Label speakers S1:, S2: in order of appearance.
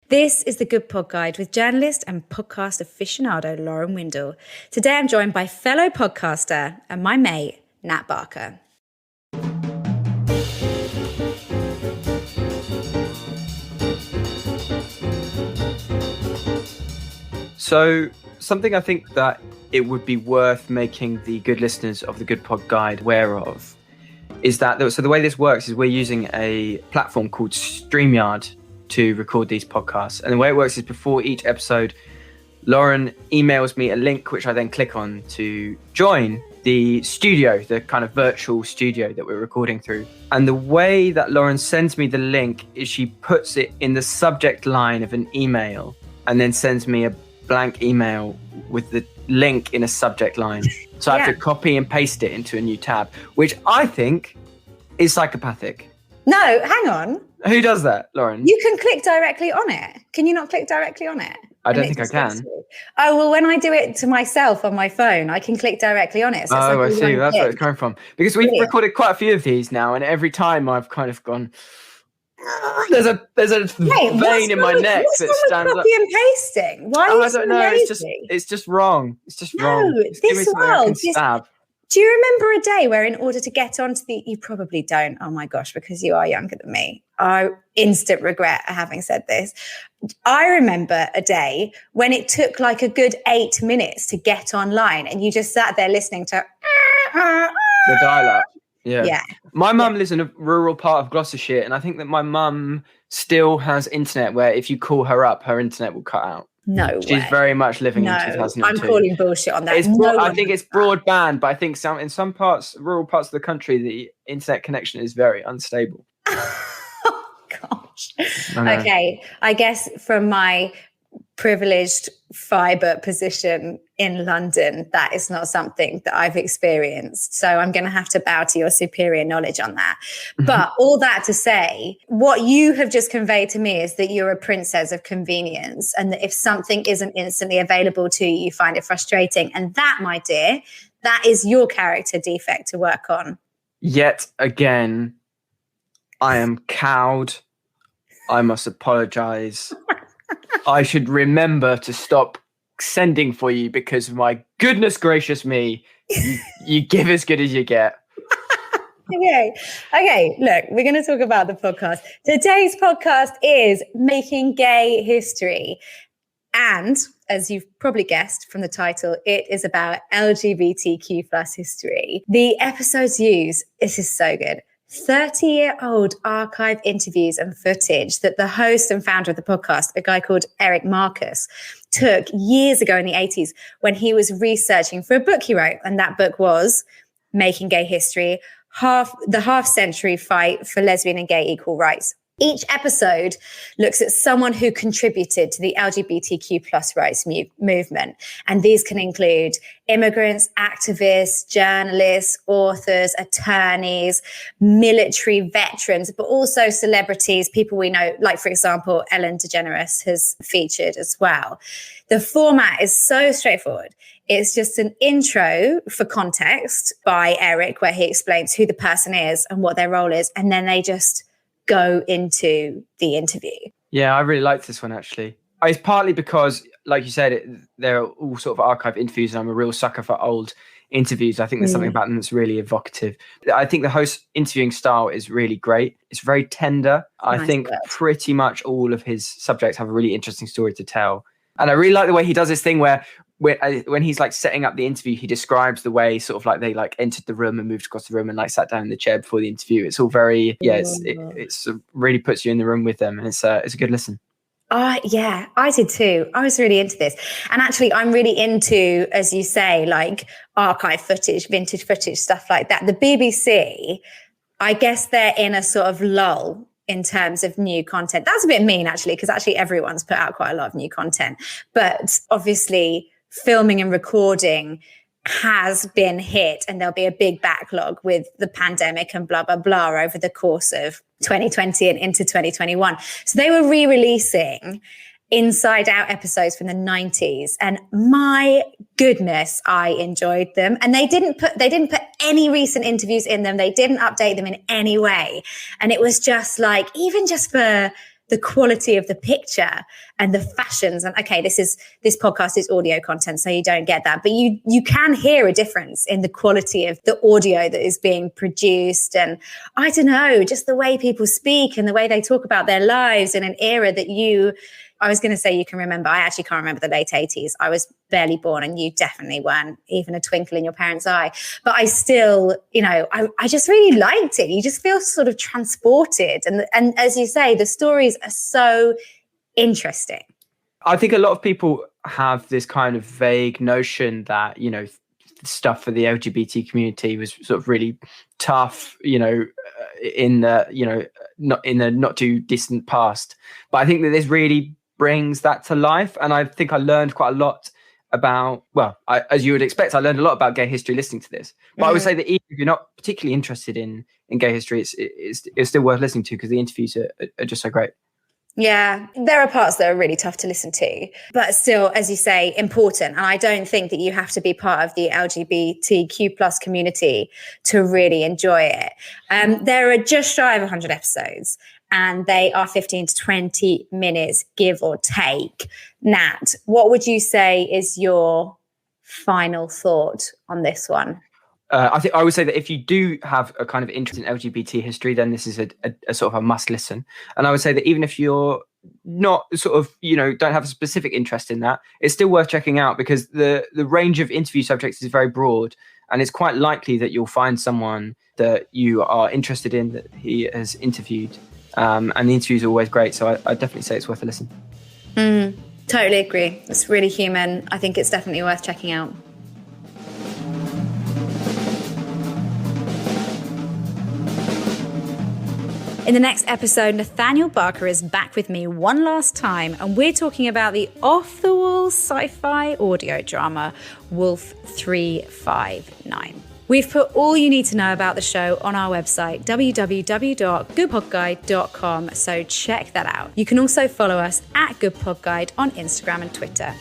S1: This is the Good Pod Guide with journalist and podcast aficionado Lauren Windle. Today I'm joined by fellow podcaster and my mate, Nat Barker.
S2: So something I think that it would be worth making the good listeners of the Good Pod Guide aware of is that, so the way this works is we're using a platform called StreamYard to record these podcasts. And the way it works is before each episode, Lauren emails me a link, which I then click on to join the studio, the kind of virtual studio that we're recording through. And the way that Lauren sends me the link is she puts it in the subject line of an email and then sends me a blank email with the link in a subject line. So I have to copy and paste it into a new tab, which I think is psychopathic.
S1: No, hang on.
S2: Who does that, Lauren?
S1: You can click directly on it. Can you not click directly on it?
S2: I don't think I can.
S1: Oh, well, when I do it to myself on my phone, I can click directly on it. So
S2: I see. That's where it's coming from. Because we've recorded quite a few of these now, and every time I've kind of gone, there's a vein in my neck that stands up.
S1: Copy and pasting. Why? I don't know.
S2: It's just wrong. It's just wrong.
S1: This world. Do you remember a day where in order to get onto you probably don't, oh my gosh, because you are younger than me. I instant regret having said this. I remember a day when it took like a good 8 minutes to get online and you just sat there listening to
S2: the dial-up.
S1: Yeah.
S2: My mum lives in a rural part of Gloucestershire, and I think that my mum still has internet where if you call her up, her internet will cut out.
S1: No
S2: She's
S1: way.
S2: very much living in 2002.
S1: I'm calling bullshit on that.
S2: I think it's broadband, but I think in some rural parts of the country, the internet connection is very unstable.
S1: Oh, gosh. Okay. I guess from my privileged fibre position in London, that is not something that I've experienced. So I'm going to have to bow to your superior knowledge on that. But all that to say, what you have just conveyed to me is that you're a princess of convenience and that if something isn't instantly available to you, you find it frustrating. And that, my dear, that is your character defect to work on.
S2: Yet again, I am cowed. I must apologize. I should remember to stop sending for you because, my goodness gracious me, you give as good as you get.
S1: Okay, look, we're going to talk about the podcast. Today's podcast is Making Gay History. And as you've probably guessed from the title, it is about LGBTQ plus history. The episodes use, this is so good, 30-year-old archive interviews and footage that the host and founder of the podcast, a guy called Eric Marcus, took years ago in the 80s when he was researching for a book he wrote. And that book was Making Gay History, the half-century fight for lesbian and gay equal rights. Each episode looks at someone who contributed to the LGBTQ plus rights movement. And these can include immigrants, activists, journalists, authors, attorneys, military veterans, but also celebrities, people we know, like, for example, Ellen DeGeneres has featured as well. The format is so straightforward. It's just an intro for context by Eric, where he explains who the person is and what their role is. And then they just go into the interview.
S2: Yeah, I really liked this one, actually. It's partly because, like you said, they're all sort of archive interviews, and I'm a real sucker for old interviews. I think there's something about them that's really evocative. I think the host interviewing style is really great. It's very tender. I think pretty much all of his subjects have a really interesting story to tell. And I really like the way he does this thing where when he's like setting up the interview, he describes the way sort of like they like entered the room and moved across the room and like sat down in the chair before the interview. It's all very, it's really puts you in the room with them, and it's a good listen.
S1: Yeah, I did too. I was really into this. And actually, I'm really into, as you say, like archive footage, vintage footage, stuff like that. The BBC, I guess they're in a sort of lull in terms of new content. That's a bit mean, actually, because actually everyone's put out quite a lot of new content. But obviously, filming and recording has been hit, and there'll be a big backlog with the pandemic and blah, blah, blah over the course of 2020 and into 2021. So they were re-releasing Inside Out episodes from the 90s, and my goodness, I enjoyed them. And they didn't put any recent interviews in them. They didn't update them in any way. And it was just like, even just for the quality of the picture and the fashions. And okay, this podcast is audio content, so you don't get that, but you can hear a difference in the quality of the audio that is being produced. And I don't know, just the way people speak and the way they talk about their lives in an era that I was going to say you can remember. I actually can't remember the late 80s. I was barely born and you definitely weren't even a twinkle in your parents' eye. But I still, I just really liked it. You just feel sort of transported. And as you say, the stories are so interesting.
S2: I think a lot of people have this kind of vague notion that, stuff for the LGBT community was sort of really tough, in the, not too distant past. But I think that this really brings that to life. And I think I learned quite a lot about, as you would expect, I learned a lot about gay history listening to this. But I would say that even if you're not particularly interested in gay history, it's still worth listening to because the interviews are just so great.
S1: Yeah, there are parts that are really tough to listen to, but still, as you say, important. And I don't think that you have to be part of the LGBTQ plus community to really enjoy it. There are just shy of 100 episodes and they are 15 to 20 minutes, give or take. Nat, what would you say is your final thought on this one?
S2: I think I would say that if you do have a kind of interest in LGBT history, then this is a sort of a must listen. And I would say that even if you're not sort of, don't have a specific interest in that, it's still worth checking out because the range of interview subjects is very broad. And it's quite likely that you'll find someone that you are interested in that he has interviewed. And the interviews are always great. So I definitely say it's worth a listen.
S1: Totally agree. It's really human. I think it's definitely worth checking out. In the next episode, Nathaniel Barker is back with me one last time, and we're talking about the off-the-wall sci-fi audio drama, Wolf 359. We've put all you need to know about the show on our website, www.goodpodguide.com, so check that out. You can also follow us at Good Pod Guide on Instagram and Twitter.